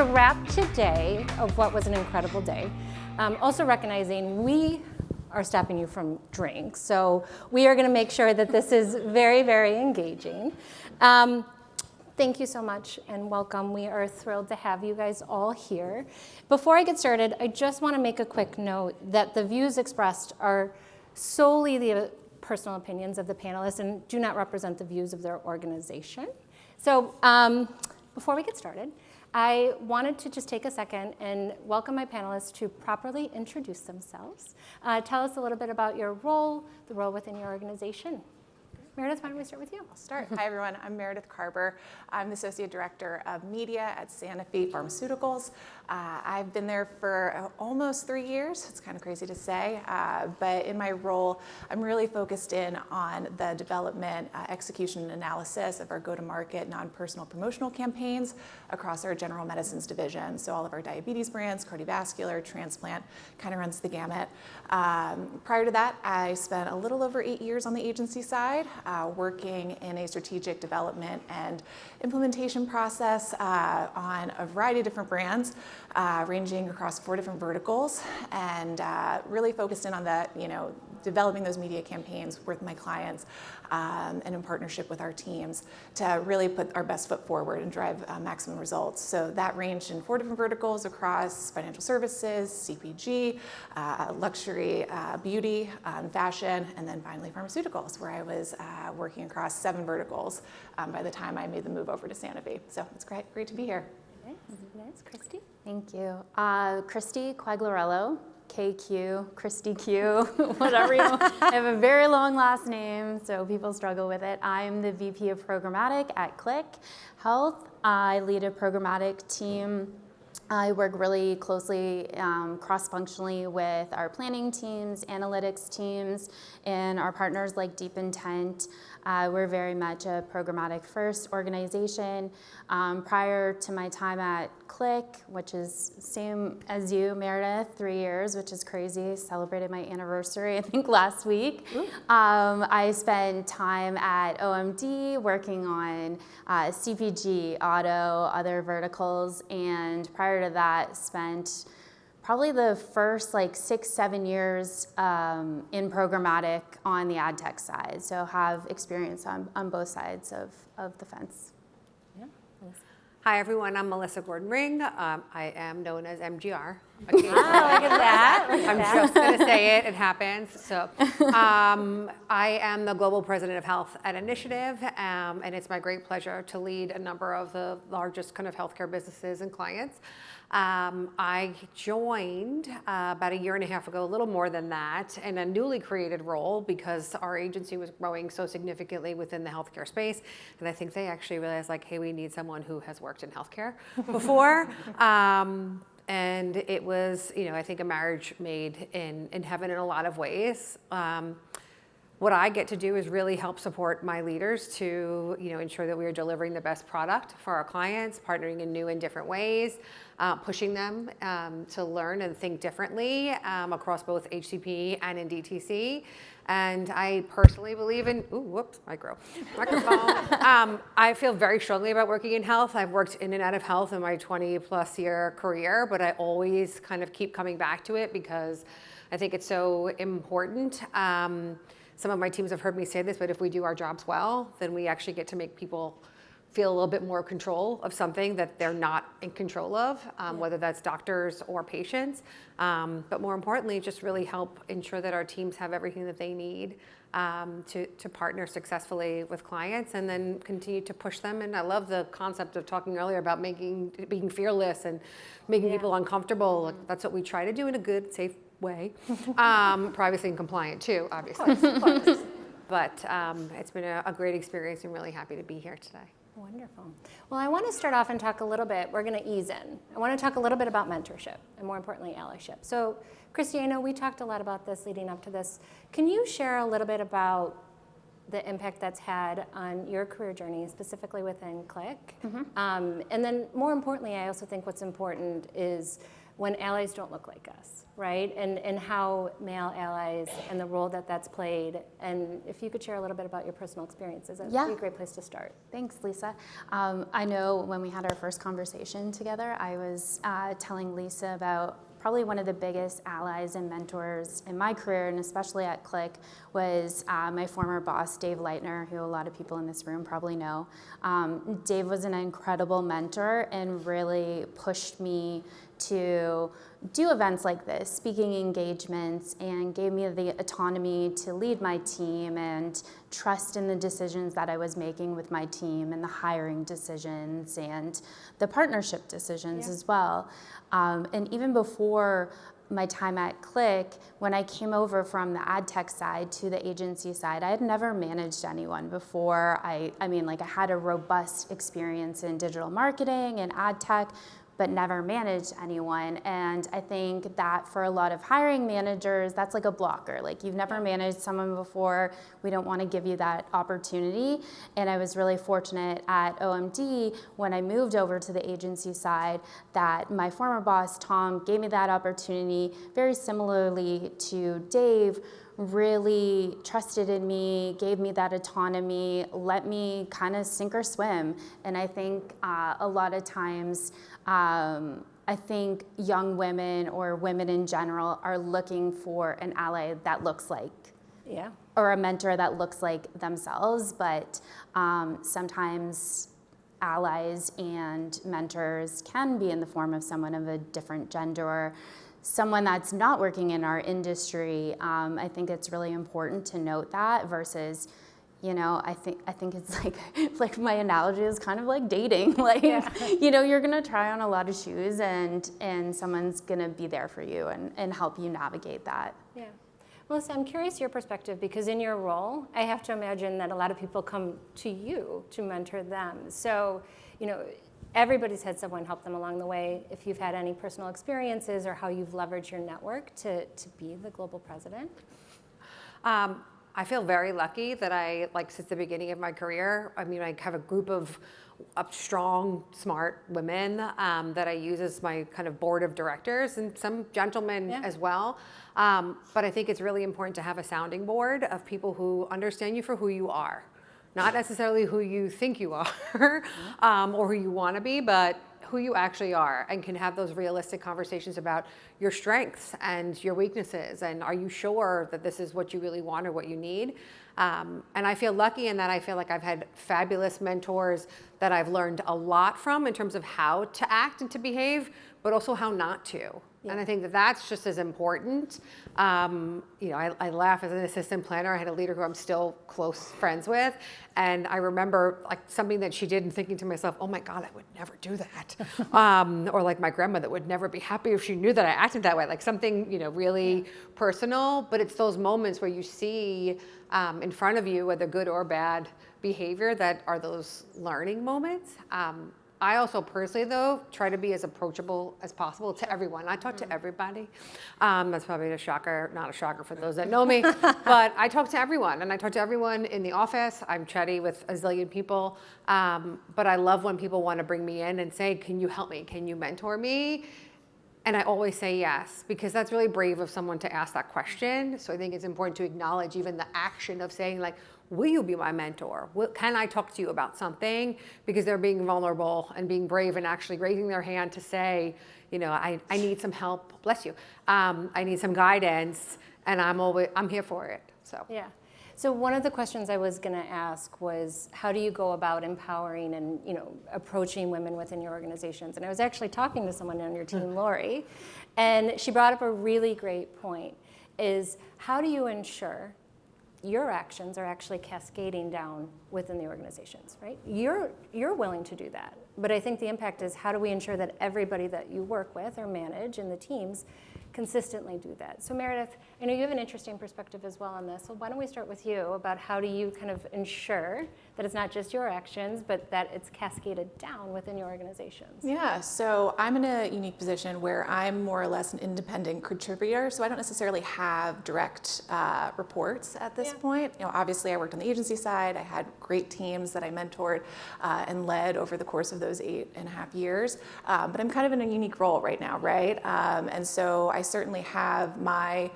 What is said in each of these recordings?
to wrap today of what was an incredible day, also recognizing we are stopping you from drinks, so we are going to make sure that this is very, very engaging. Thank you so much and welcome. We are thrilled to have you guys all here. Before I get started, I just want to make a quick note that the views expressed are solely the personal opinions of the panelists and do not represent the views of their organization. So before we get started, I wanted to just take a second and welcome my panelists to properly introduce themselves. Tell us a little bit about your role, the role within your organization. Meredith, why don't we start with you? I'll start. Hi, everyone. I'm Meredith Carber. I'm the Associate Director of Media at Sanofi Pharmaceuticals. I've been there for almost 3 years. It's kind of crazy to say, but in my role, I'm really focused in on the development, execution, and analysis of our go-to-market non-personal promotional campaigns across our general medicines division. So all of our diabetes brands, cardiovascular, transplant, kind of runs the gamut. Prior to that, I spent a little over 8 years on the agency side, working in a strategic development and implementation process on a variety of different brands, ranging across 4 different verticals, and really focused in on that, developing those media campaigns with my clients and in partnership with our teams to really put our best foot forward and drive maximum results. So that ranged in 4 different verticals across financial services, CPG, luxury, beauty, fashion, and then finally pharmaceuticals, where I was working across 7 verticals by the time I made the move over to Sanofi. So it's great to be here. Nice. Kristy? Thank you. Kristy Quagliariello, KQ, Kristy Q, whatever you want. I have a very long last name, so people struggle with it. I'm the VP of Programmatic at Klick Health. I lead a programmatic team. I work really closely, cross-functionally with our planning teams, analytics teams, and our partners like DeepIntent. We're very much a programmatic first organization. Prior to my time at Klick, which is same as you, Meredith, 3 years, which is crazy. Celebrated my anniversary, I think, last week. I spent time at OMD working on CPG, auto, other verticals, and prior to that, spent probably the first 6-7 years in programmatic on the ad tech side. So have experience on both sides of the fence. Yeah. Hi, everyone. I'm Melissa Gordon-Ring. I am known as MGR. Look at that. I'm just going to say it. It happens. So I am the Global President of Health at Initiative, and it's my great pleasure to lead a number of the largest kind of healthcare businesses and clients. I joined about 1.5 years ago, a little more than that, in a newly created role because our agency was growing so significantly within the healthcare space. And I think they actually realized, hey, we need someone who has worked in healthcare before. And it was, I think a marriage made in heaven in a lot of ways. What I get to do is really help support my leaders to, ensure that we are delivering the best product for our clients, partnering in new and different ways, pushing them to learn and think differently across both HCP and in DTC. And I personally believe in, microphone. I feel very strongly about working in health. I've worked in and out of health in my 20+ year career, but I always kind of keep coming back to it because I think it's so important. Some of my teams have heard me say this, but if we do our jobs well, then we actually get to make people feel a little bit more control of something that they're not in control of, whether that's doctors or patients. But more importantly, just really help ensure that our teams have everything that they need to partner successfully with clients and then continue to push them. And I love the concept of talking earlier about being fearless and making people uncomfortable. That's what we try to do in a good, safe way. Privacy and compliant too, obviously. Of course. But it's been a great experience. I'm really happy to be here today. Wonderful. Well, I want to start off and talk a little bit, we're going to ease in. I want to talk a little bit about mentorship and more importantly, allyship. So Kristy, I know we talked a lot about this leading up to this. Can you share a little bit about the impact that's had on your career journey, specifically within Klick? And then more importantly, I also think what's important is when allies don't look like us, right? And how male allies and the role that that's played. And if you could share a little bit about your personal experiences, that would be a great place to start. Thanks, Lisa. I know when we had our first conversation together, I was telling Lisa about probably one of the biggest allies and mentors in my career, and especially at Klick, was my former boss, Dave Leitner, who a lot of people in this room probably know. Dave was an incredible mentor and really pushed me to do events like this, speaking engagements, and gave me the autonomy to lead my team and trust in the decisions that I was making with my team and the hiring decisions and the partnership decisions as well. And even before my time at Klick, when I came over from the ad tech side to the agency side, I had never managed anyone before. I had a robust experience in digital marketing and ad tech, but never managed anyone. And I think that for a lot of hiring managers, that's like a blocker. Like, you've never managed someone before, we don't want to give you that opportunity. And I was really fortunate at OMD when I moved over to the agency side that my former boss, Tom, gave me that opportunity, very similarly to Dave, really trusted in me, gave me that autonomy, let me kind of sink or swim. And I think a lot of times, I think young women or women in general are looking for an ally that looks like, or a mentor that looks like themselves, but sometimes allies and mentors can be in the form of someone of a different gender or someone that's not working in our industry. I think it's really important to note that versus, I think it's like my analogy is kind of like dating. You're gonna try on a lot of shoes and someone's gonna be there for you and help you navigate that. Yeah. Melissa, I'm curious your perspective, because in your role, I have to imagine that a lot of people come to you to mentor them. So, everybody's had someone help them along the way. If you've had any personal experiences or how you've leveraged your network to be the global president? I feel very lucky that since the beginning of my career, I have a group of strong, smart women that I use as my kind of board of directors, and some gentlemen as well. But I think it's really important to have a sounding board of people who understand you for who you are. Not necessarily who you think you are or who you want to be, but who you actually are, and can have those realistic conversations about your strengths and your weaknesses, and are you sure that this is what you really want or what you need? And I feel lucky in that I feel like I've had fabulous mentors that I've learned a lot from in terms of how to act and to behave, but also how not to. And I think that that's just as important. I laugh as an assistant planner. I had a leader who I'm still close friends with. And I remember something that she did and thinking to myself, oh my God, I would never do that. Or like my grandmother would never be happy if she knew that I acted that way. Like something, really personal, but it's those moments where you see in front of you, whether good or bad behavior, that are those learning moments. I also personally, though, try to be as approachable as possible to everyone. I talk to everybody. That's probably a shocker, not a shocker for those that know me, but I talk to everyone, and I talk to everyone in the office. I'm chatty with a zillion people, but I love when people want to bring me in and say, can you help me? Can you mentor me? And I always say yes, because that's really brave of someone to ask that question. So I think it's important to acknowledge even the action of saying, will you be my mentor? Can I talk to you about something? Because they're being vulnerable and being brave and actually raising their hand to say, I need some help, bless you. I need some guidance, and I'm here for it, so. Yeah. So one of the questions I was going to ask was, how do you go about empowering and approaching women within your organizations? And I was actually talking to someone on your team, Lori, and she brought up a really great point, is how do you ensure your actions are actually cascading down within the organizations, right? You're willing to do that, but I think the impact is, how do we ensure that everybody that you work with or manage in the teams consistently do that. So Meredith, I know you have an interesting perspective as well on this, so why don't we start with you about how do you kind of ensure that it's not just your actions, but that it's cascaded down within your organizations? Yeah, so I'm in a unique position where I'm more or less an independent contributor, so I don't necessarily have direct reports at this point. You know, obviously I worked on the agency side, I had great teams that I mentored and led over the course of those 8.5 years, but I'm kind of in a unique role right now, right? And so I certainly have my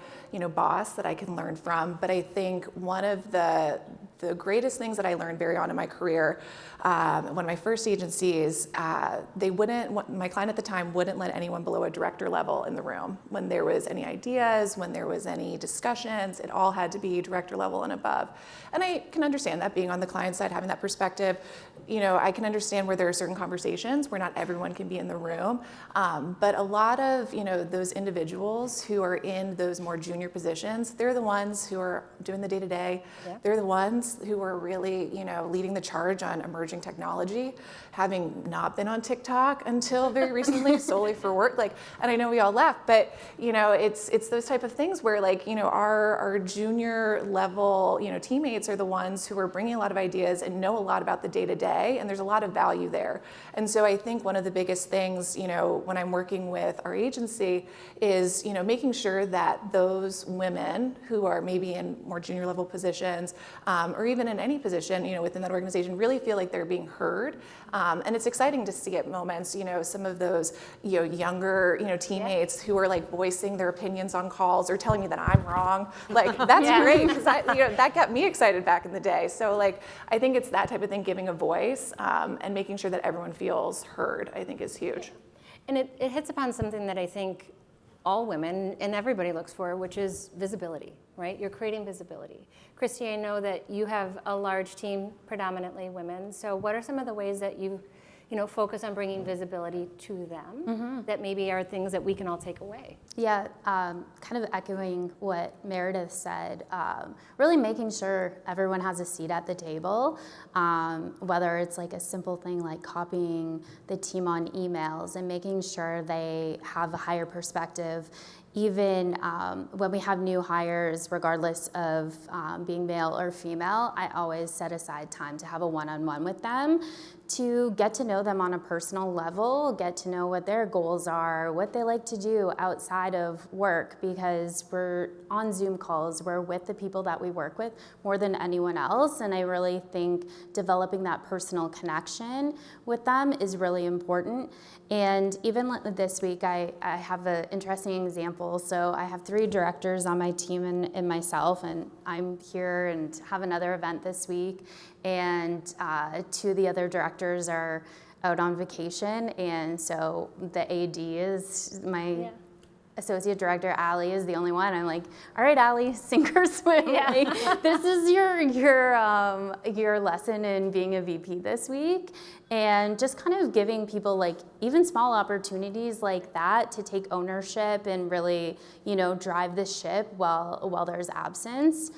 boss that I can learn from, but I think one of the greatest things that I learned very on in my career, one of my first agencies, my client at the time wouldn't let anyone below a director level in the room. When there was any ideas, when there was any discussions, it all had to be director level and above. And I can understand that, being on the client side, having that perspective. I can understand where there are certain conversations where not everyone can be in the room, but a lot of those individuals who are in those more junior positions, they're the ones who are doing the day-to-day. Yeah. They're the ones who are really leading the charge on emerging technology, having not been on TikTok until very recently, solely for work. And I know we all laugh, but it's those type of things where our junior level teammates are the ones who are bringing a lot of ideas and know a lot about the day-to-day, and there's a lot of value there. And so I think one of the biggest things when I'm working with our agency is making sure that those women who are maybe in more junior level positions, or even in any position within that organization, really feel like they're being heard. And it's exciting to see at moments some of those younger teammates who are voicing their opinions on calls or telling me that I'm wrong. That's great, because that got me excited back in the day. So I think it's that type of thing, giving a voice and making sure that everyone feels heard, I think is huge. And it hits upon something that I think all women and everybody looks for, which is visibility, right? You're creating visibility. Kristy, I know that you have a large team, predominantly women. So what are some of the ways that you focus on bringing visibility to them that maybe are things that we can all take away? Yeah, kind of echoing what Meredith said, really making sure everyone has a seat at the table, whether it's a simple thing like copying the team on emails and making sure they have a higher perspective. Even when we have new hires, regardless of being male or female, I always set aside time to have a one-on-one with them to get to know them on a personal level, get to know what their goals are, what they like to do outside of work, because we're on Zoom calls, we're with the people that we work with more than anyone else, and I really think developing that personal connection with them is really important. And even this week, I have an interesting example. So I have 3 directors on my team and myself, and I'm here and have another event this week. And 2 of the other directors are out on vacation, and so the AD is my associate director, Allie, is the only one. I'm like, all right, Allie, sink or swim. This is your lesson in being a VP this week, and just kind of giving people even small opportunities like that to take ownership and really drive the ship while there's absence.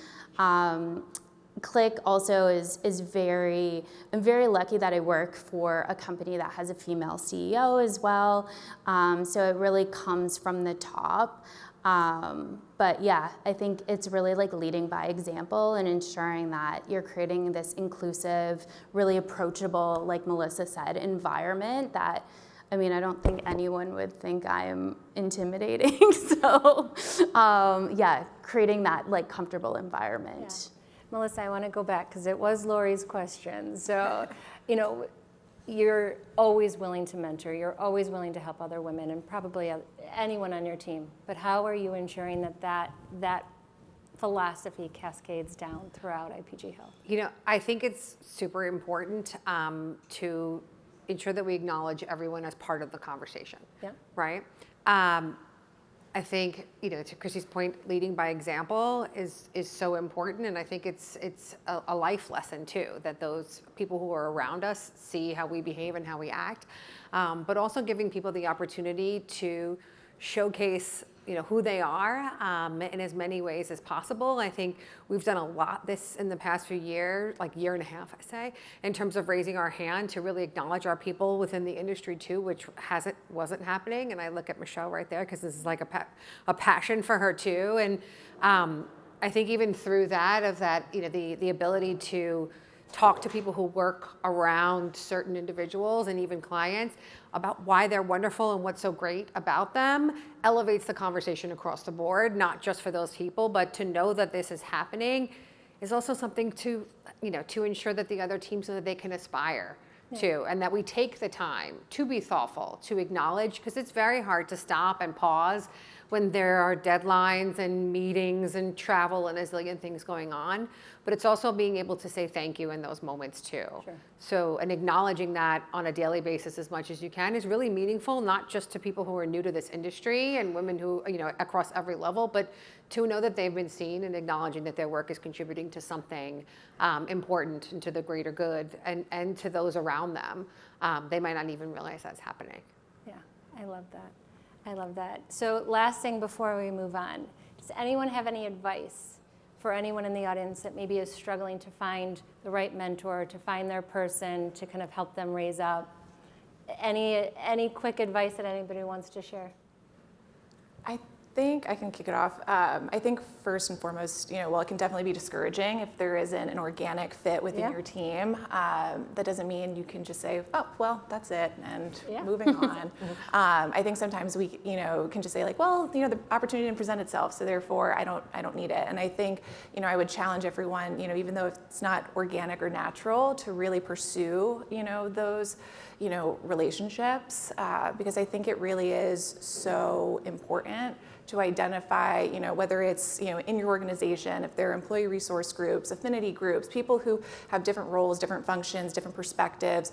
Klick also is I'm very lucky that I work for a company that has a female CEO as well. So it really comes from the top. But yeah, I think it's really leading by example and ensuring that you're creating this inclusive, really approachable, like Melissa said, environment that, I don't think anyone would think I'm intimidating. So creating that comfortable environment. Yeah. Melissa, I want to go back because it was Lori's question. So, you're always willing to mentor, you're always willing to help other women and probably anyone on your team. But how are you ensuring that philosophy cascades down throughout IPG Health? I think it's super important to ensure that we acknowledge everyone as part of the conversation. Yeah. Right? I think, to Kristy's point, leading by example is so important, and I think it's a life lesson too, that those people who are around us see how we behave and how we act, but also giving people the opportunity to showcase who they are in as many ways as possible. I think we've done a lot this in the past few years, like year and a half, I say, in terms of raising our hand to really acknowledge our people within the industry too, which wasn't happening. And I look at Michelle right there because this is like a passion for her too. And I think even through that, the ability to talk to people who work around certain individuals and even clients about why they're wonderful and what's so great about them elevates the conversation across the board, not just for those people, but to know that this is happening is also something to ensure that the other teams know that they can aspire to, and that we take the time to be thoughtful, to acknowledge, because it's very hard to stop and pause when there are deadlines and meetings and travel and a zillion things going on. But it's also being able to say thank you in those moments too. Sure. So, and acknowledging that on a daily basis as much as you can is really meaningful, not just to people who are new to this industry and women who, across every level, but to know that they've been seen and acknowledging that their work is contributing to something important and to the greater good and to those around them. They might not even realize that's happening. Yeah, I love that. I love that. So last thing before we move on, does anyone have any advice for anyone in the audience that maybe is struggling to find the right mentor, to find their person, to kind of help them raise up? Any quick advice that anybody wants to share? I think I can kick it off. I think first and foremost, while it can definitely be discouraging if there isn't an organic fit within your team, that doesn't mean you can just say, oh, well, that's it, and moving on. I think sometimes we, can just say like, well, the opportunity didn't present itself, so therefore I don't need it. And I think, I would challenge everyone, even though it's not organic or natural, to really pursue, those, relationships, because I think it really is so important to identify, whether it's, in your organization, if there are employee resource groups, affinity groups, people who have different roles, different functions, different perspectives,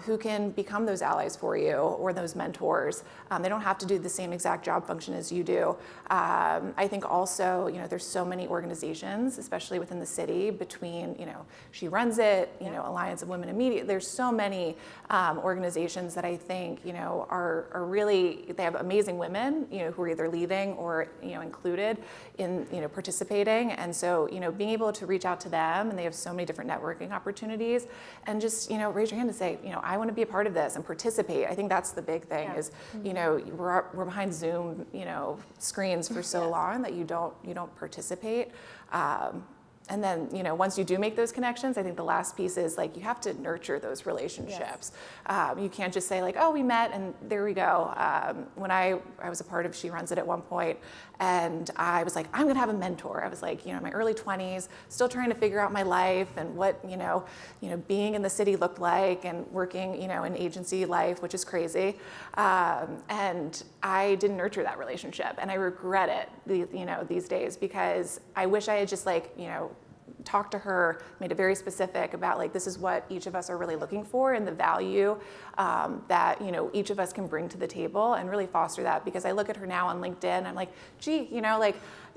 who can become those allies for you or those mentors. They don't have to do the same exact job function as you do. I think also, there's so many organizations, especially within the city, between, She Runs It, Alliance of Women in Media. There's so many organizations that I think, are really, they have amazing women, who are either leading or included in participating, and so being able to reach out to them, and they have so many different networking opportunities, and just raise your hand and say I want to be a part of this and participate. I think that's the big thing is we're behind Zoom screens for so long that you don't participate. And then, once you do make those connections, I think the last piece is like you have to nurture those relationships. Yes. You can't just say like, oh, we met and there we go. When I was a part of She Runs It at one point, and I was like, I'm gonna have a mentor. I was like, in my early 20s, still trying to figure out my life and what being in the city looked like, and working in agency life, which is crazy. And I didn't nurture that relationship, and I regret it these days, because I wish I had just talked to her, made it very specific about like, this is what each of us are really looking for and the value that each of us can bring to the table, and really foster that. Because I look at her now on LinkedIn and I'm like, gee,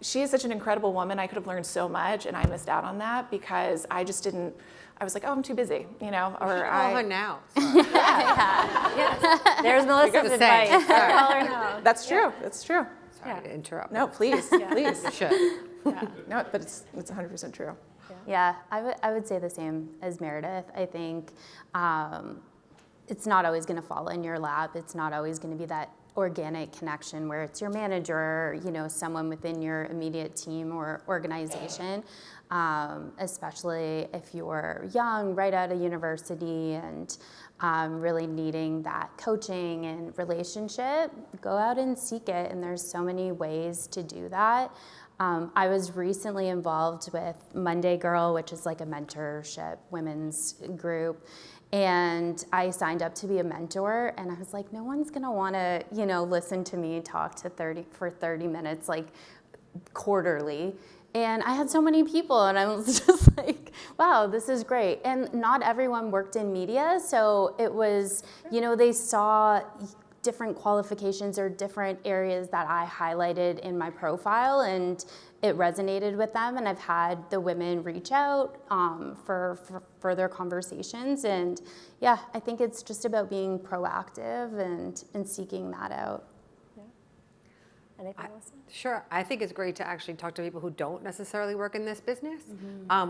she is such an incredible woman. I could have learned so much, and I missed out on that because I just didn't. I was like, oh, I'm too busy, or call her now. There's Melissa's advice. Call her now. That's true. That's true. Sorry to interrupt. No, please, please. You should. Yeah. No, but it's 100% true. Yeah, I would say the same as Meredith. I think it's not always going to fall in your lap. It's not always going to be that organic connection where it's your manager, someone within your immediate team or organization, especially if you're young, right out of university, and really needing that coaching and relationship. Go out and seek it, and there's so many ways to do that. I was recently involved with Monday Girl, which is like a mentorship women's group. And I signed up to be a mentor, and I was like, no one's gonna wanna, listen to me talk for 30 minutes, like quarterly. And I had so many people, and I was just like, wow, this is great. And not everyone worked in media, so it was, they saw different qualifications or different areas that I highlighted in my profile, and it resonated with them. And I've had the women reach out for further conversations. And yeah, I think it's just about being proactive and seeking that out. Yeah. Anything, Melissa? Sure. I think it's great to actually talk to people who don't necessarily work in this business.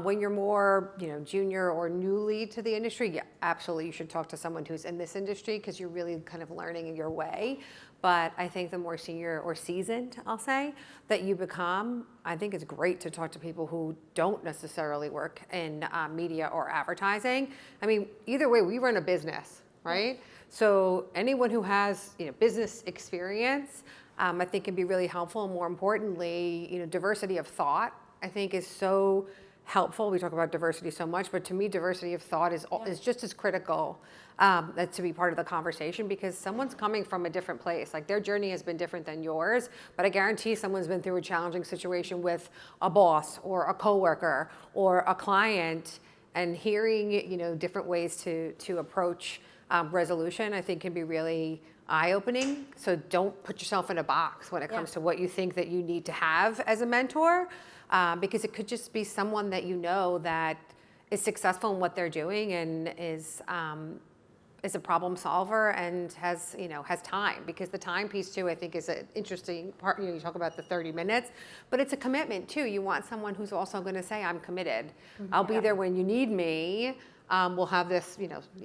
When you're more, junior or newly to the industry, yeah, absolutely, you should talk to someone who's in this industry because you're really kind of learning your way. But I think the more senior or seasoned, I'll say, that you become, I think it's great to talk to people who don't necessarily work in media or advertising. I mean, either way, we run a business, right? So anyone who has, business experience, I think can be really helpful. And more importantly, diversity of thought, I think is so helpful. We talk about diversity so much, but to me, diversity of thought is just as critical to be part of the conversation, because someone's coming from a different place. Like, their journey has been different than yours, but I guarantee someone's been through a challenging situation with a boss or a coworker or a client, and hearing, different ways to approach resolution, I think can be really eye-opening. So don't put yourself in a box when it comes to what you think that you need to have as a mentor, because it could just be someone that that is successful in what they're doing and is a problem solver and has time. Because the time piece too, I think, is an interesting part. You talk about the 30 minutes, but it's a commitment too. You want someone who's also going to say, I'm committed. I'll be there when you need me. We'll have this,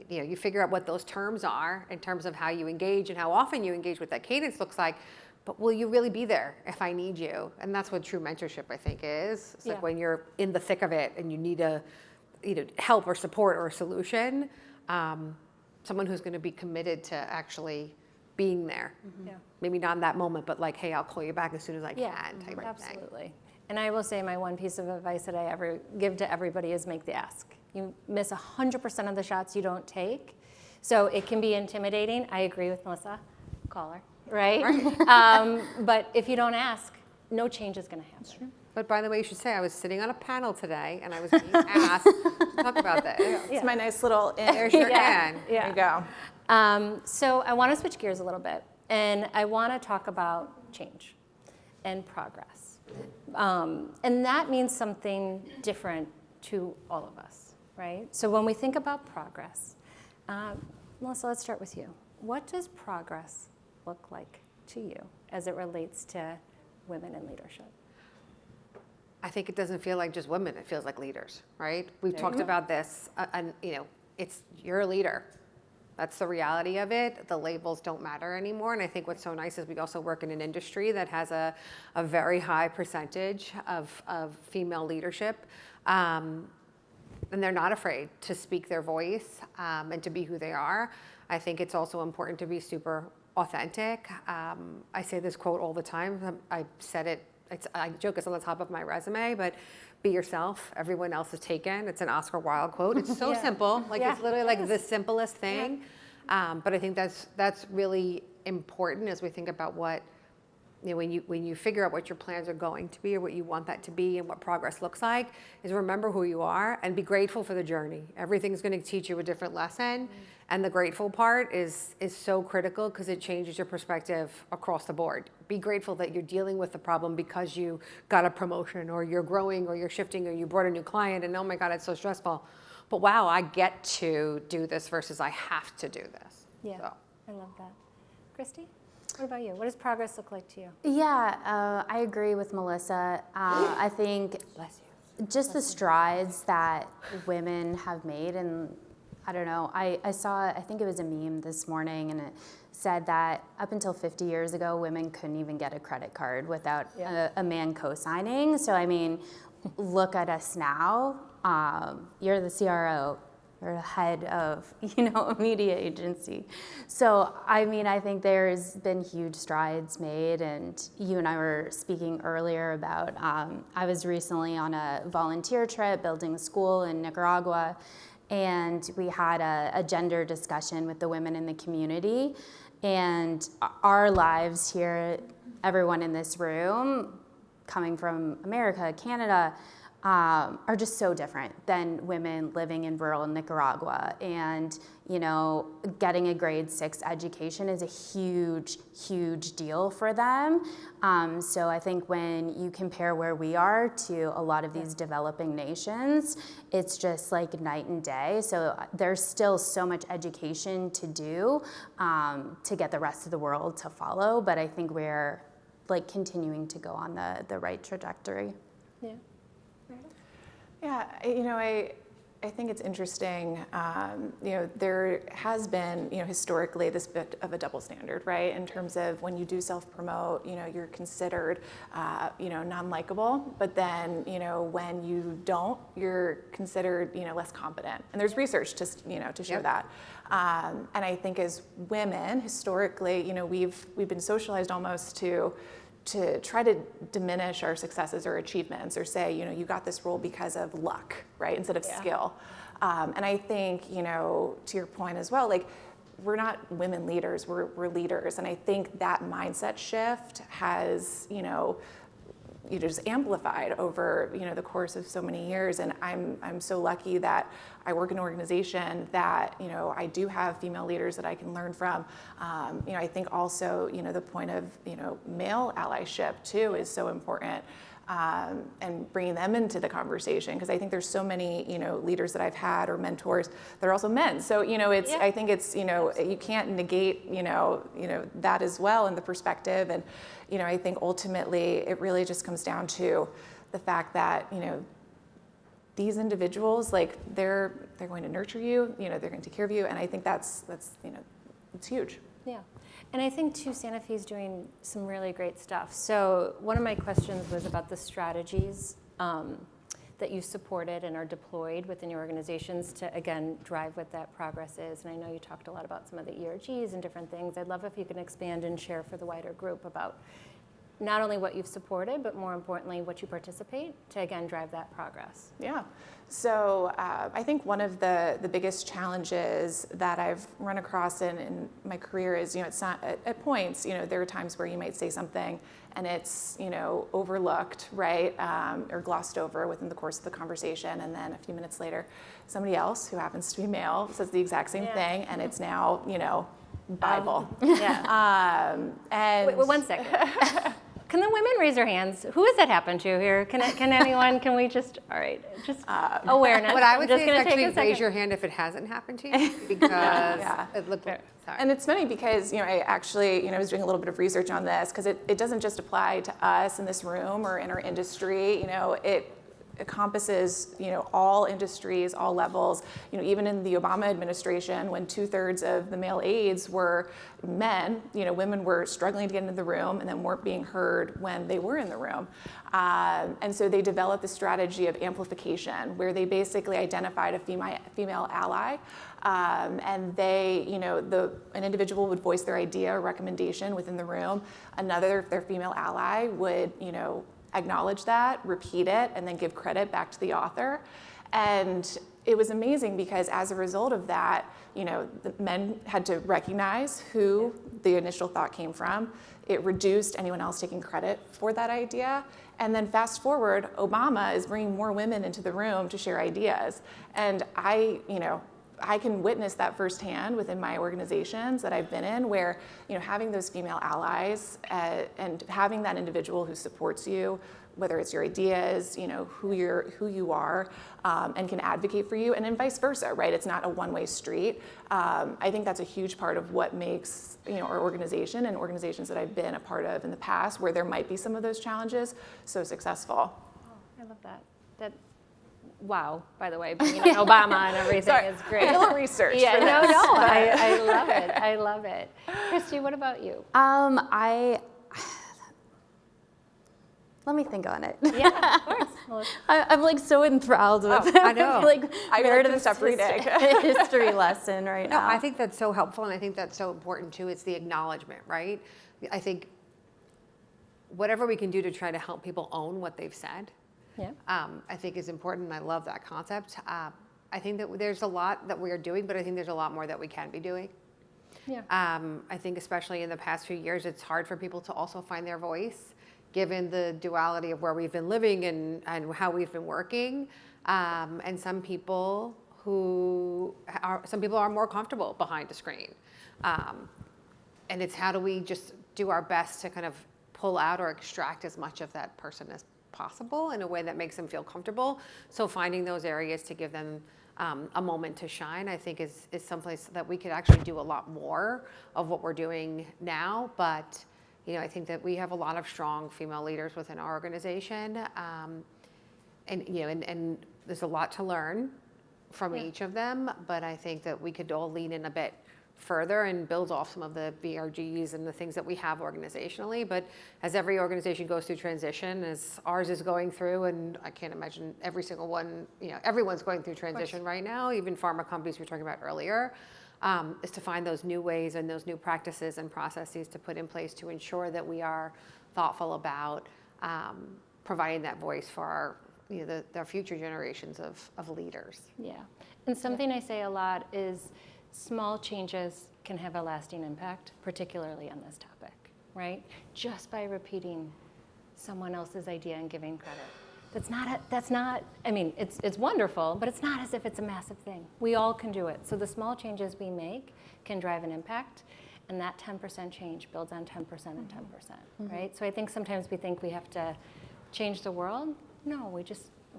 you figure out what those terms are in terms of how you engage and how often you engage, what that cadence looks like, but will you really be there if I need you? And that's what true mentorship, I think, is. It's like when you're in the thick of it and you need help or support or a solution, someone who's going to be committed to actually being there. Maybe not in that moment, but like, hey, I'll call you back as soon as I can, type of thing. Absolutely. And I will say my one piece of advice that I ever give to everybody is make the ask. You miss 100% of the shots you don't take. So it can be intimidating. I agree with Melissa. Call her, right? But if you don't ask, no change is going to happen. But by the way, you should say I was sitting on a panel today and I was being asked to talk about that. It's my nice little There's your can. There you go. So I want to switch gears a little bit, and I want to talk about change and progress. And that means something different to all of us, right? So when we think about progress, Melissa, let's start with you. What does progress look like to you as it relates to women in leadership? I think it doesn't feel like just women, it feels like leaders, right? We've talked about this, and you're a leader. That's the reality of it. The labels don't matter anymore. And I think what's so nice is we also work in an industry that has a very high percentage of female leadership. And they're not afraid to speak their voice and to be who they are. I think it's also important to be super authentic. I say this quote all the time. I said it, I joke it's on the top of my resume, but be yourself. Everyone else is taken. It's an Oscar Wilde quote. It's so simple. It's literally like the simplest thing. But I think that's really important as we think about what, when you figure out what your plans are going to be or what you want that to be and what progress looks like, is remember who you are and be grateful for the journey. Everything's going to teach you a different lesson. And the grateful part is so critical because it changes your perspective across the board. Be grateful that you're dealing with the problem because you got a promotion or you're growing or you're shifting or you brought a new client and oh my God, it's so stressful. But wow, I get to do this versus I have to do this. Yeah, so. I love that. Kristy, what about you? What does progress look like to you? Yeah, I agree with Melissa. I think just the strides that women have made, and I don't know, I think it was a meme this morning, and it said that up until 50 years ago, women couldn't even get a credit card without a man co-signing. So, I mean, look at us now. You're the CRO, you're the head of, a media agency. So, I mean, I think there's been huge strides made, and you and I were speaking earlier about, I was recently on a volunteer trip building a school in Nicaragua, and we had a gender discussion with the women in the community, and our lives here, everyone in this room, coming from America, Canada, are just so different than women living in rural Nicaragua. And, getting a grade 6 education is a huge, huge deal for them. So I think when you compare where we are to a lot of these developing nations, it's just like night and day. So there's still so much education to do to get the rest of the world to follow. But I think we're like continuing to go on the right trajectory. Yeah. Yeah, I think it's interesting, there has been, historically this bit of a double standard, right? In terms of when you do self-promote, you're considered, non-likable, but then, when you don't, you're considered, less competent. And there's research to show that. And I think as women, historically, we've been socialized almost to try to diminish our successes or achievements, or say, you got this role because of luck, right, instead of skill. And I think, to your point as well, like, we're not women leaders, we're leaders. And I think that mindset shift has, just amplified over, the course of so many years. And I'm so lucky that I work in an organization that, I do have female leaders that I can learn from. I think also, the point of, male allyship too is so important. And bringing them into the conversation, because I think there's so many, leaders that I've had or mentors that are also men. So, it's, I think it's, you can't negate, that as well in the perspective. And, I think ultimately it really just comes down to the fact that, these individuals, like, they're going to nurture you, they're going to take care of you. And I think that's it's huge. Yeah. And I think, too, Sanofi's doing some really great stuff. So one of my questions was about the strategies that you supported and are deployed within your organizations to, again, drive what that progress is. And I know you talked a lot about some of the ERGs and different things. I'd love if you can expand and share for the wider group about not only what you've supported, but more importantly, what you participate to, again, drive that progress. Yeah. So I think one of the biggest challenges that I've run across in my career is, it's not, at points, there are times where you might say something and it's, overlooked, right, or glossed over within the course of the conversation. And then a few minutes later, somebody else who happens to be male says the exact same thing, and it's now, Bible. And wait, 1 second. Can the women raise their hands? Who has that happened to here? Can anyone, can we just, all right, just awareness. What I would just say is actually raise your hand if it hasn't happened to you, because it looked like, sorry. And it's funny because, I actually, I was doing a little bit of research on this, because it doesn't just apply to us in this room or in our industry. It encompasses, all industries, all levels. Even in the Obama administration, when 2/3 of the male aides were men, women were struggling to get into the room and then weren't being heard when they were in the room. And so they developed the strategy of amplification, where they basically identified a female ally, and they, an individual would voice their idea or recommendation within the room. Another, their female ally, would, acknowledge that, repeat it, and then give credit back to the author. And it was amazing because as a result of that, the men had to recognize who the initial thought came from. It reduced anyone else taking credit for that idea. And then fast forward, Obama is bringing more women into the room to share ideas. And I can witness that firsthand within my organizations that I've been in, where, having those female allies and having that individual who supports you, whether it's your ideas, who you are, and can advocate for you, and then vice versa, right? It's not a one-way street. I think that's a huge part of what makes, our organization and organizations that I've been a part of in the past, where there might be some of those challenges, so successful. Oh, I love that. Wow, by the way, being on Obama and everything is great. A little research. Yeah, I love it. I love it. Kristy, what about you? Let me think on it. Yeah, of course. Well, I'm like so enthralled with I know. I Meredith's stop reading. history lesson right No, now. I think that's so helpful, and I think that's so important too. It's the acknowledgement, right? I think whatever we can do to try to help people own what they've said, I think is important, and I love that concept. I think that there's a lot that we are doing, but I think there's a lot more that we can be doing. Yeah. I think especially in the past few years, it's hard for people to also find their voice, given the duality of where we've been living and how we've been working. And some people are more comfortable behind a screen. And it's how do we just do our best to kind of pull out or extract as much of that person as possible in a way that makes them feel comfortable. So finding those areas to give them a moment to shine, I think is someplace that we could actually do a lot more of what we're doing now. But I think that we have a lot of strong female leaders within our organization, and there's a lot to learn from each of them, but I think that we could all lean in a bit further and build off some of the BRGs and the things that we have organizationally. But as every organization goes through transition, as ours is going through, and I can't imagine every single one, everyone's going through transition right now, even pharma companies we were talking about earlier, is to find those new ways and those new practices and processes to put in place to ensure that we are thoughtful about providing that voice for our future generations of leaders. Yeah, and something I say a lot is small changes can have a lasting impact, particularly on this topic, right? Just by repeating someone else's idea and giving credit. That's not, I mean, it's wonderful, but it's not as if it's a massive thing. We all can do it. So the small changes we make can drive an impact, and that 10% change builds on 10% and 10%, right? So I think sometimes we think we have to change the world. No, we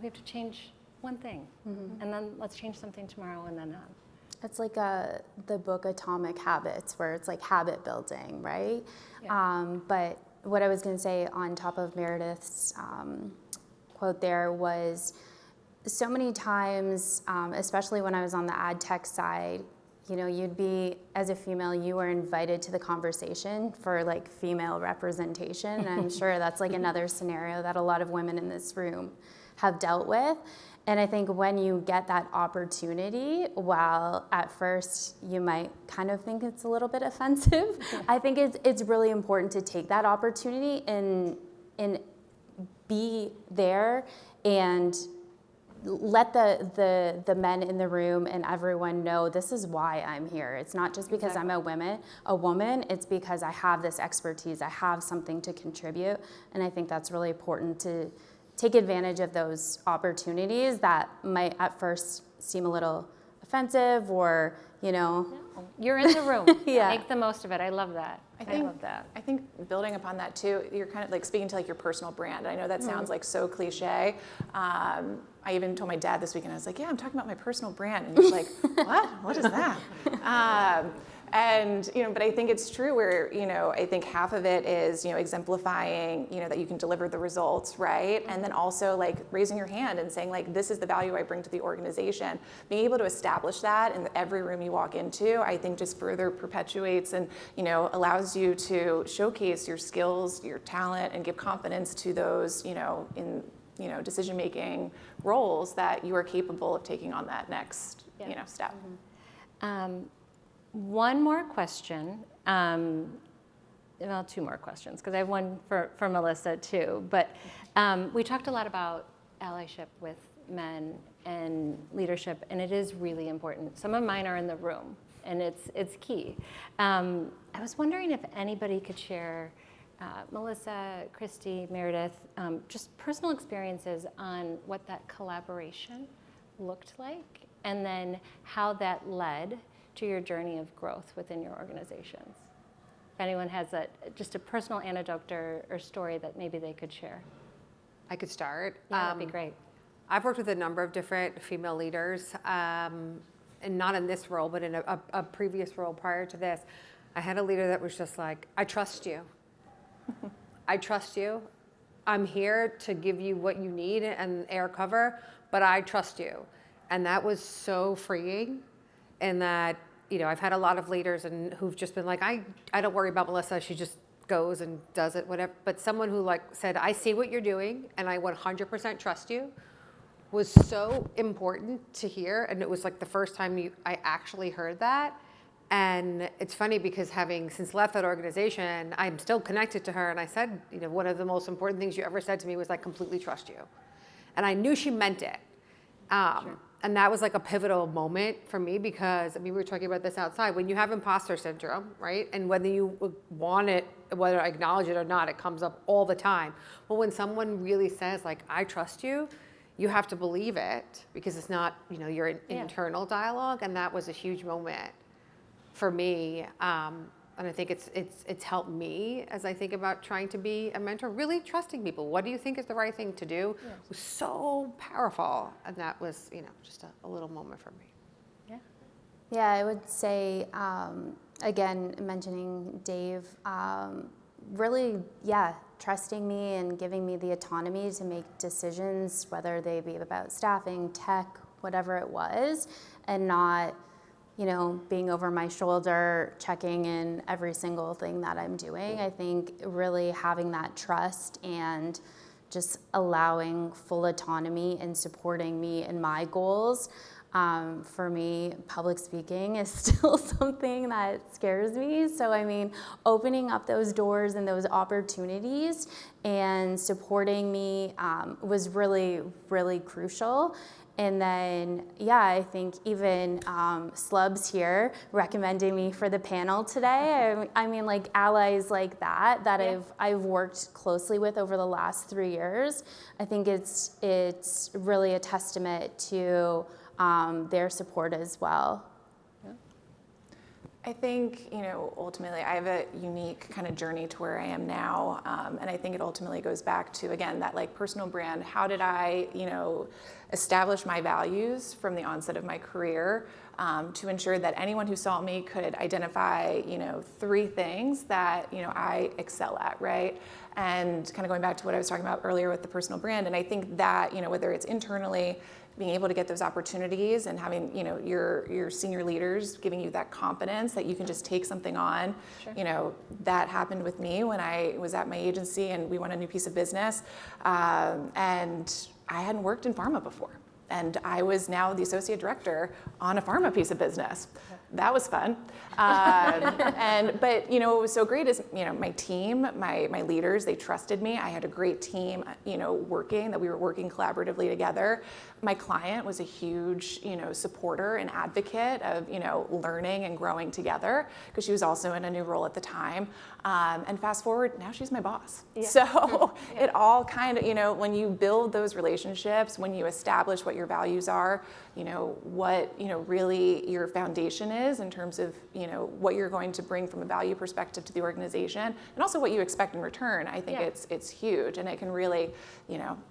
have to change one thing, and then let's change something tomorrow and then on. It's like the book Atomic Habits, where it's like habit building, right? Yeah. But what I was going to say on top of Meredith's quote there was, so many times, especially when I was on the ad tech side, you'd be, as a female, you were invited to the conversation for like female representation. And I'm sure that's like another scenario that a lot of women in this room have dealt with. And I think when you get that opportunity, while at first you might kind of think it's a little bit offensive, I think it's really important to take that opportunity and be there and let the men in the room and everyone know this is why I'm here. It's not just because I'm a woman, it's because I have this expertise, I have something to contribute. And I think that's really important to take advantage of those opportunities that might at first seem a little offensive or, No, you're in the room. Yeah. Make the most of it. I love that. I love that. I think building upon that too, you're kind of like speaking to like your personal brand. I know that sounds like so cliche. I even told my dad this weekend, I was like, yeah, I'm talking about my personal brand. And he's like, what? What is that? And, but I think it's true where, I think half of it is, exemplifying, that you can deliver the results, right? And then also like raising your hand and saying like, this is the value I bring to the organization. Being able to establish that in every room you walk into, I think just further perpetuates and, allows you to showcase your skills, your talent, and give confidence to those, in, decision-making roles that you are capable of taking on that next, step. One more question, well, two more questions, because I have one for Melissa too. But we talked a lot about allyship with men and leadership, and it is really important. Some of mine are in the room, and it's key. I was wondering if anybody could share, Melissa, Kristy, Meredith, just personal experiences on what that collaboration looked like, and then how that led to your journey of growth within your organizations. If anyone has just a personal anecdote or story that maybe they could share. I could start. Yeah, that'd be great. I've worked with a number of different female leaders, and not in this role, but in a previous role prior to this. I had a leader that was just like, I trust you. I trust you. I'm here to give you what you need and air cover, but I trust you. And that was so freeing. And that, I've had a lot of leaders who've just been like, I don't worry about Melissa, she just goes and does it, whatever. But someone who said, I see what you're doing and I 100% trust you, was so important to hear. And it was like the first time I actually heard that. And it's funny because having since left that organization, I'm still connected to her. And I said, one of the most important things you ever said to me was I completely trust you. And I knew she meant it. Sure. And that was like a pivotal moment for me because, we were talking about this outside. When you have imposter syndrome, right? And whether you want it, whether I acknowledge it or not, it comes up all the time. Well, when someone really says like, I trust you, you have to believe it because it's not, your internal dialogue. And that was a huge moment for me. And I think it's helped me as I think about trying to be a mentor, really trusting people. What do you think is the right thing to do? Yes. Was so powerful. And that was, just a little moment for me. Yeah. Yeah, I would say, again, mentioning Dave, really, yeah, trusting me and giving me the autonomy to make decisions, whether they be about staffing, tech, whatever it was, and not, being over my shoulder, checking in every single thing that I'm doing. I think really having that trust and just allowing full autonomy and supporting me in my goals. For me, public speaking is still something that scares me. So, opening up those doors and those opportunities and supporting me was really, really crucial. And then, I think even Slubs here recommending me for the panel today. Allies like that I've worked closely with over the last 3 years. I think it's really a testament to their support as well. I think, ultimately I have a unique kind of journey to where I am now. And I think it ultimately goes back to, again, that personal brand. How did I, establish my values from the onset of my career to ensure that anyone who saw me could identify, 3 things that, I excel at, right? And kind of going back to what I was talking about earlier with the personal brand. And I think that, whether it's internally, being able to get those opportunities and having, your senior leaders giving you that confidence that you can just take something on. Sure. That happened with me when I was at my agency and we won a new piece of business. And I hadn't worked in pharma before. And I was now the associate director on a pharma piece of business. That was fun. But what was so great is, my team, my leaders, they trusted me. I had a great team, we were working collaboratively together. My client was a huge, supporter and advocate of, learning and growing together, because she was also in a new role at the time. And fast forward, now she's my boss. Yeah. So it all kind of, when you build those relationships, when you establish what your values are, what, really your foundation is in terms of, what you're going to bring from a value perspective to the organization, and also what you expect in return, I think it's huge, and it can really,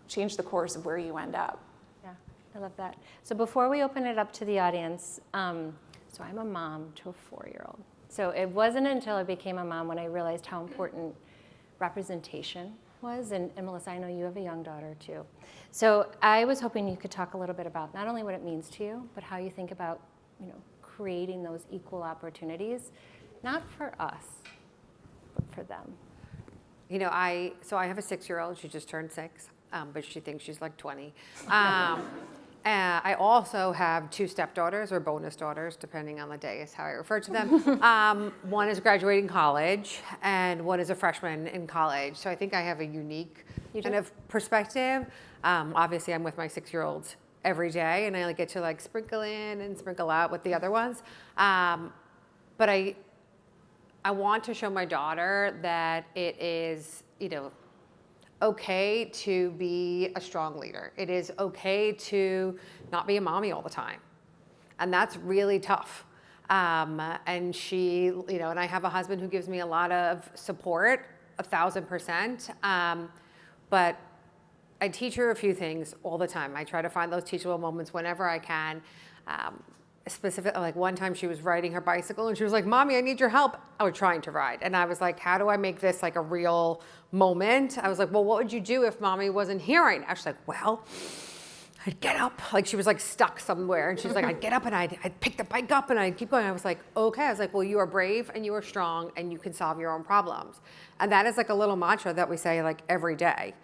change the course of where you end up. Yeah, I love that. So before we open it up to the audience, so I'm a mom to a 4-year-old. So it wasn't until I became a mom when I realized how important representation was. And Melissa, I know you have a young daughter too. So I was hoping you could talk a little bit about not only what it means to you, but how you think about, creating those equal opportunities, not for us, but for them. I have a 6-year-old. She just turned 6, but she thinks she's like 20. I also have 2 stepdaughters, or bonus daughters, depending on the day is how I refer to them. One is graduating college, and one is a freshman in college. So I think I have a unique kind of perspective. Obviously, I'm with my 6-year-olds every day, and I get to sprinkle in and sprinkle out with the other ones. But I want to show my daughter that it is, okay to be a strong leader. It is okay to not be a mommy all the time. And that's really tough. And she, and I have a husband who gives me a lot of support, 1,000%. But I teach her a few things all the time. I try to find those teachable moments whenever I can. Specifically, one time she was riding her bicycle and she was like, "Mommy, I need your help." I was trying to ride. And I was like, how do I make this a real moment? I was like, well, what would you do if Mommy wasn't here right now? She's like, well, I'd get up. She was stuck somewhere. And she's like, I'd get up and I'd pick the bike up and I'd keep going. I was like, okay. I was like, well, you are brave and you are strong and you can solve your own problems. And that is a little mantra that we say every day.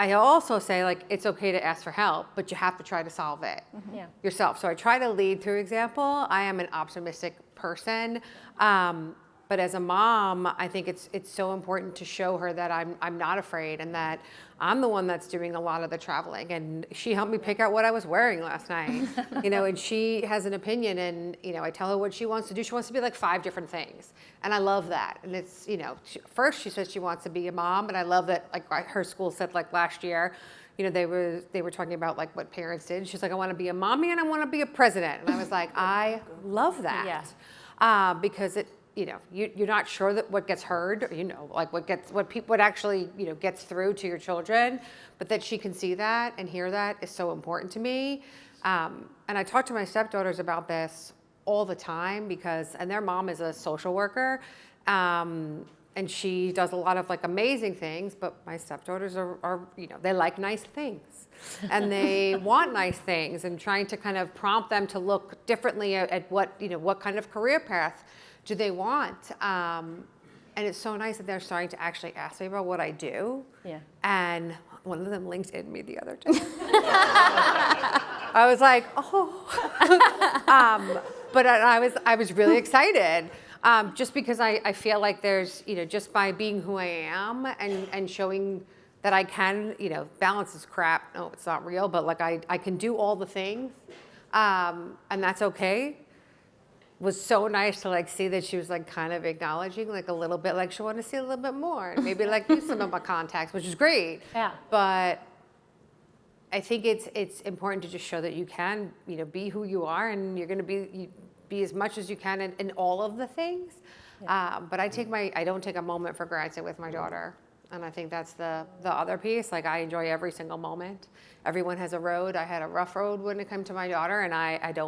I also say it's okay to ask for help, but you have to try to solve it yourself. So I try to lead through example. I am an optimistic person. But as a mom, I think it's so important to show her that I'm not afraid and that I'm the one that's doing a lot of the traveling. And she helped me pick out what I was wearing last night, and she has an opinion, and, I tell her what she wants to do. She wants to be 5 different things. And I love that. And it's, first she says she wants to be a mom, and I love that, her school said last year, they were talking about what parents did. She's like, I want to be a mommy and I want to be a president. And I was like, I love that. Yeah. Because you're not sure that what gets heard, what actually, gets through to your children, but that she can see that and hear that is so important to me. And I talk to my stepdaughters about this all the time and their mom is a social worker. And and she does a lot of like amazing things, but my stepdaughters are they like nice things and they want nice things, and trying to kind of prompt them to look differently at what kind of career path do they want. And it's so nice that they're starting to actually ask me about what I do. Yeah. And one of them LinkedIn me the other day. I was like, oh. But I was really excited. Just because I feel like there's, just by being who I am and showing that I can, balance is crap. No, it's not real, but like I can do all the things, and that's okay. Was so nice to like see that she was like kind of acknowledging like a little bit, like she wanted to see a little bit more and maybe like use some of my contacts, which is great. Yeah. But I think it's important to just show that you can, be who you are, and you're going to be as much as you can in all of the things. Yeah. But I don't take a moment for granted with my daughter. And I think that's the other piece. Like, I enjoy every single moment. Everyone has a road. I had a rough road when it came to my daughter, and I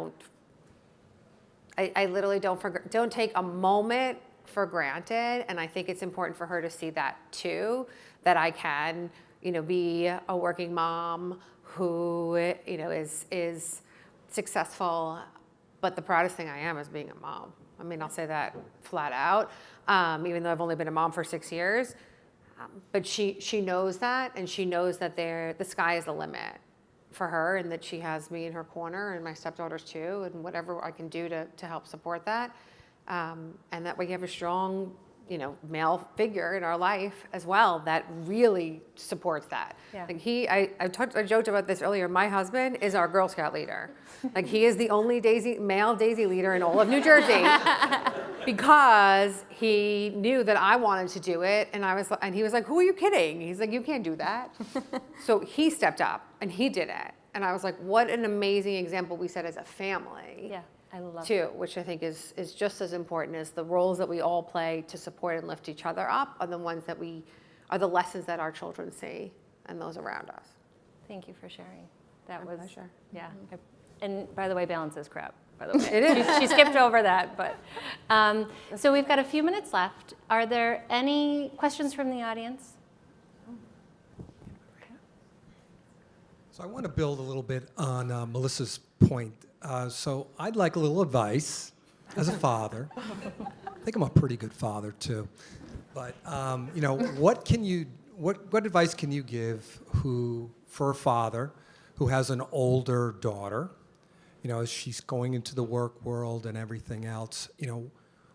literally don't take a moment for granted. And I think it's important for her to see that too, that I can, be a working mom who, is successful. But the proudest thing I am is being a mom. I mean, I'll say that flat out, even though I've only been a mom for 6 years. But she knows that, and she knows that the sky is the limit for her, and that she has me in her corner, and my stepdaughters too, and whatever I can do to help support that. And that we have a strong, male figure in our life as well that really supports that. Yeah. Like I joked about this earlier. My husband is our Girl Scout leader. Like, he is the only male Daisy leader in all of New Jersey, because he knew that I wanted to do it, and he was like, "Who are you kidding?" He's like, "You can't do that." So he stepped up and he did it, and I was like, "What an amazing example we set as a family." Yeah, I love too, which I think is just as important as the roles that we all play to support and lift each other up are the ones that are the lessons that our children see and those around us. Thank you for sharing. That My was pleasure. Yeah. And by the way, balance is crap, by the way. It is. She skipped over that, but so we've got a few minutes left. Are there any questions from the audience? So I want to build a little bit on Melissa's point. So I'd like a little advice as a father. I think I'm a pretty good father too. But what advice can you give for a father who has an older daughter, as she's going into the work world and everything else?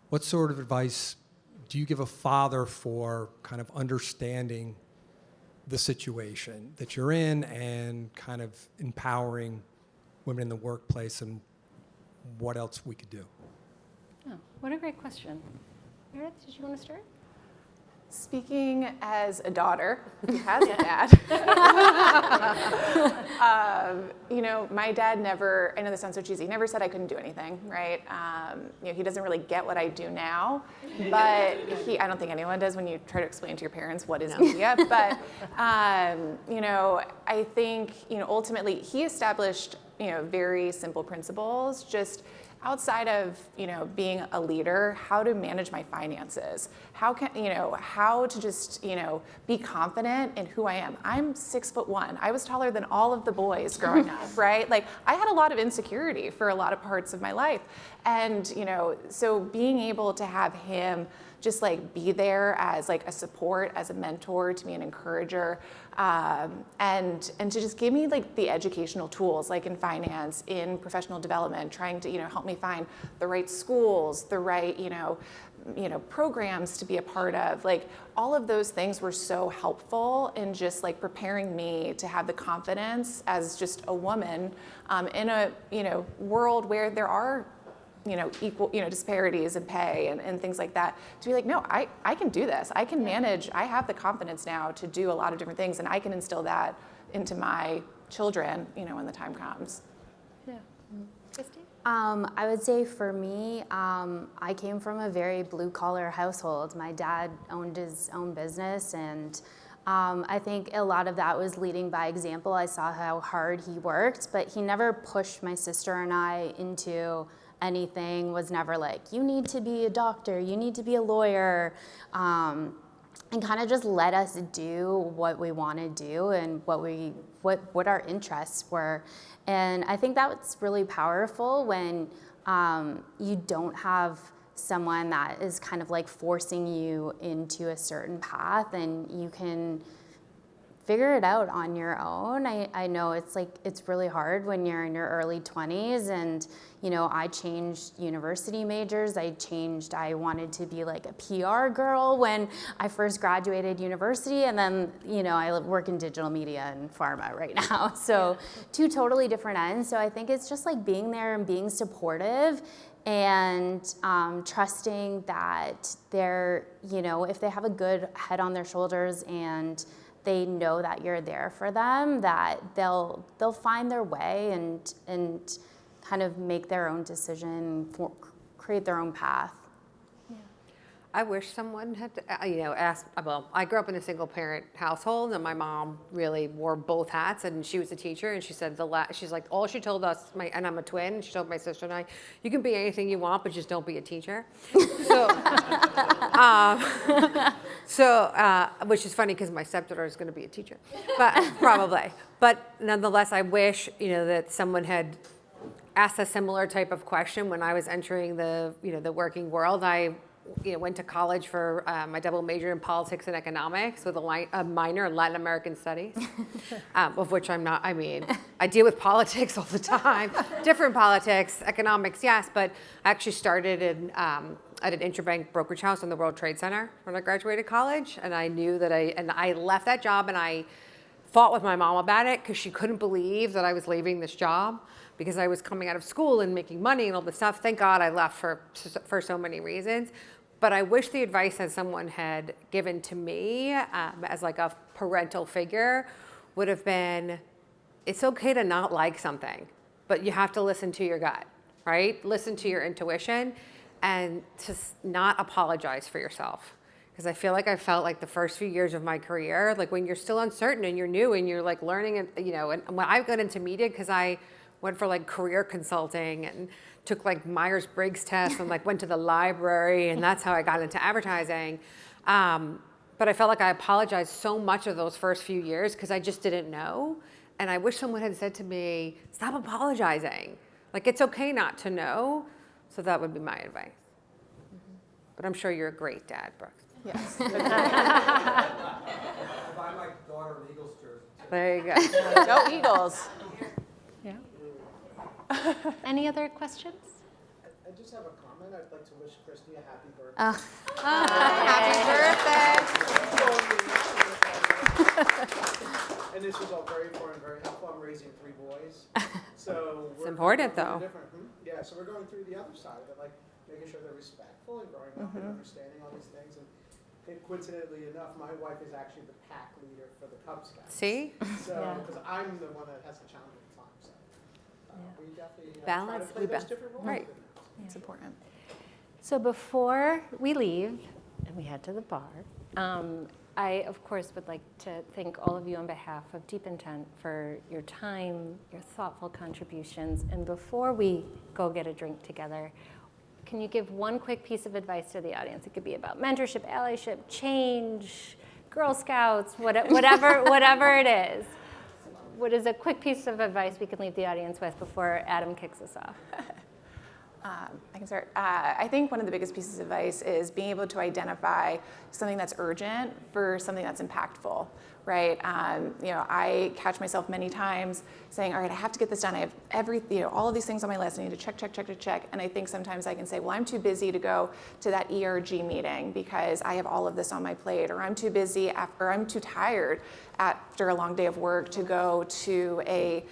What sort of advice do you give a father for kind of understanding the situation that you're in and kind of empowering women in the workplace, and what else we could do? Oh, what a great question. Meredith, did you want to start? Speaking as a daughter who has a dad, my dad never, I know this sounds so cheesy, never said I couldn't do anything, right? He doesn't really get what I do now, but I don't think anyone does when you try to explain to your parents what is media, but, I think, ultimately he established, very simple principles, just outside of, being a leader, how to manage my finances, how to just, be confident in who I am. I'm 6'1". I was taller than all of the boys growing up, right? Like, I had a lot of insecurity for a lot of parts of my life. And, so being able to have him just like be there as like a support, as a mentor to me, an encourager, and to just give me like the educational tools, like in finance, in professional development, trying to help me find the right schools, the right programs to be a part of. Like, all of those things were so helpful in just like preparing me to have the confidence as just a woman in a world where there are equal, disparities in pay and things like that, to be like, no, I can do this. I can manage. I have the confidence now to do a lot of different things, and I can instill that into my children, when the time comes. Yeah. Kristy? I would say for me, I came from a very blue-collar household. My dad owned his own business, and I think a lot of that was leading by example. I saw how hard he worked, but he never pushed my sister and I into anything, was never like, you need to be a doctor, you need to be a lawyer, and kind of just let us do what we want to do and what our interests were. And I think that's really powerful when you don't have someone that is kind of like forcing you into a certain path, and you can figure it out on your own. I know it's really hard when you're in your early 20s, and I changed university majors. I wanted to be like a PR girl when I first graduated university, and then I work in digital media and pharma right now. So two totally different ends. So I think it's just like being there and being supportive, and trusting that they're, if they have a good head on their shoulders and they know that you're there for them, that they'll find their way and kind of make their own decision, create their own path. I wish someone had, asked. Well, I grew up in a single-parent household, and my mom really wore both hats, and she was a teacher, and she said she's like, all she told us, and I'm a twin, and she told my sister and I, you can be anything you want, but just don't be a teacher. Which is funny because my stepdaughter is going to be a teacher, but probably. But nonetheless, I wish that someone had asked a similar type of question when I was entering the working world. I went to college for my double major in politics and economics with a minor in Latin American studies, of which I'm not. I mean, I deal with politics all the time, different politics, economics, yes, but I actually started at an interbank brokerage house in the World Trade Center when I graduated college, and I knew that I left that job, and I fought with my mom about it because she couldn't believe that I was leaving this job because I was coming out of school and making money and all this stuff. Thank God I left for so many reasons. But I wish the advice that someone had given to me as like a parental figure would have been, it's okay to not like something, but you have to listen to your gut, right? Listen to your intuition and to not apologize for yourself. Because I feel like I felt like the first few years of my career, like when you're still uncertain and you're new and you're like learning, and when I got into media, because I went for like career consulting and took like Myers-Briggs tests and like went to the library, and that's how I got into advertising. But I felt like I apologized so much of those first few years because I just didn't know. And I wish someone had said to me, stop apologizing. Like, it's okay not to know. So that would be my advice. But I'm sure you're a great dad, Brooks. Yes. Buy my daughter an Eagles jersey. There you go. Go Eagles. Yeah. Any other questions? I just have a comment. I'd like to wish Kristy a happy birthday. Happy birthday. And this was all very important, very helpful. I'm raising 3 boys. So It's important, going though. through Yeah, so we're going through the other side of it, like making sure they're respectful and growing up and understanding all these things. And coincidentally enough, my wife is actually the pack leader for the Cub Scouts. See? So, Yeah. because I'm the one that has to challenge at the time. So we definitely Balance, try to play those different roles. right. It's important. So before we leave, and we head to the bar, I, of course, would like to thank all of you on behalf of DeepIntent for your time, your thoughtful contributions. And before we go get a drink together, can you give one quick piece of advice to the audience? It could be about mentorship, allyship, change, Girl Scouts, whatever it is. What is a quick piece of advice we can leave the audience with before Adam kicks us off? I can start. I think one of the biggest pieces of advice is being able to identify something that's urgent for something that's impactful, right? I catch myself many times saying, all right, I have to get this done. I have all of these things on my list. I need to check. And I think sometimes I can say, well, I'm too busy to go to that ERG meeting because I have all of this on my plate, or I'm too busy, or I'm too tired after a long day of work to go to a,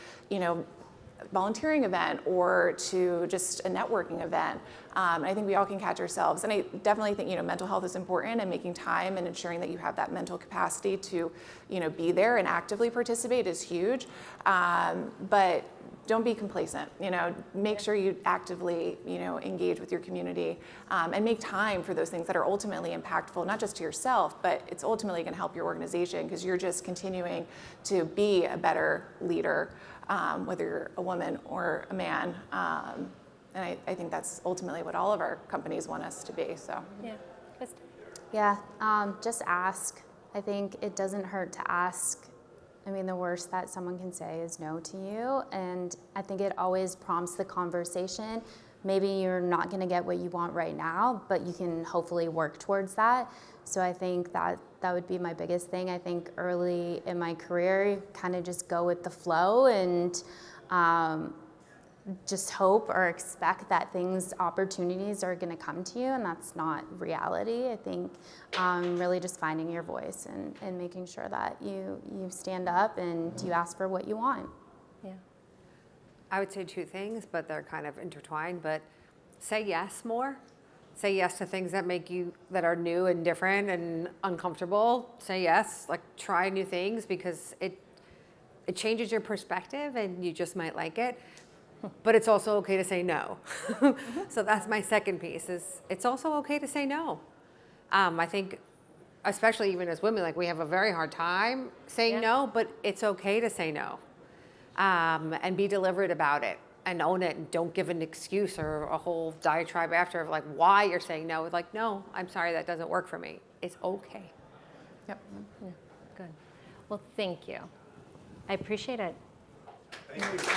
volunteering event or to just a networking event. I think we all can catch ourselves. And I definitely think, mental health is important, and making time and ensuring that you have that mental capacity to, be there and actively participate is huge. But don't be complacent, make sure you actively, engage with your community, and make time for those things that are ultimately impactful, not just to yourself, but it's ultimately going to help your organization because you're just continuing to be a better leader, whether you're a woman or a man. And I think that's ultimately what all of our companies want us to be, so. Yeah. Kristy? Yeah, just ask. I think it doesn't hurt to ask. I mean, the worst that someone can say is no to you, and I think it always prompts the conversation. Maybe you're not going to get what you want right now, but you can hopefully work towards that. So I think that would be my biggest thing. I think early in my career, kind of just go with the flow and just hope or expect that opportunities are going to come to you, and that's not reality. I think really just finding your voice and making sure that you stand up and you ask for what you want. Yeah. I would say two things, but they're kind of intertwined. But say yes more. Say yes to things that are new and different and uncomfortable. Say yes, like try new things, because it changes your perspective and you just might like it. But it's also okay to say no. So that's my second piece, is it's also okay to say no. I think, especially even as women, like we have a very hard time saying no, but it's okay to say no. And be deliberate about it and own it, and don't give an excuse or a whole diatribe after of like why you're saying no. It's like, no, I'm sorry, that doesn't work for me. It's okay. Yep. Yeah. Good. Well, thank you. I appreciate it. Thank you.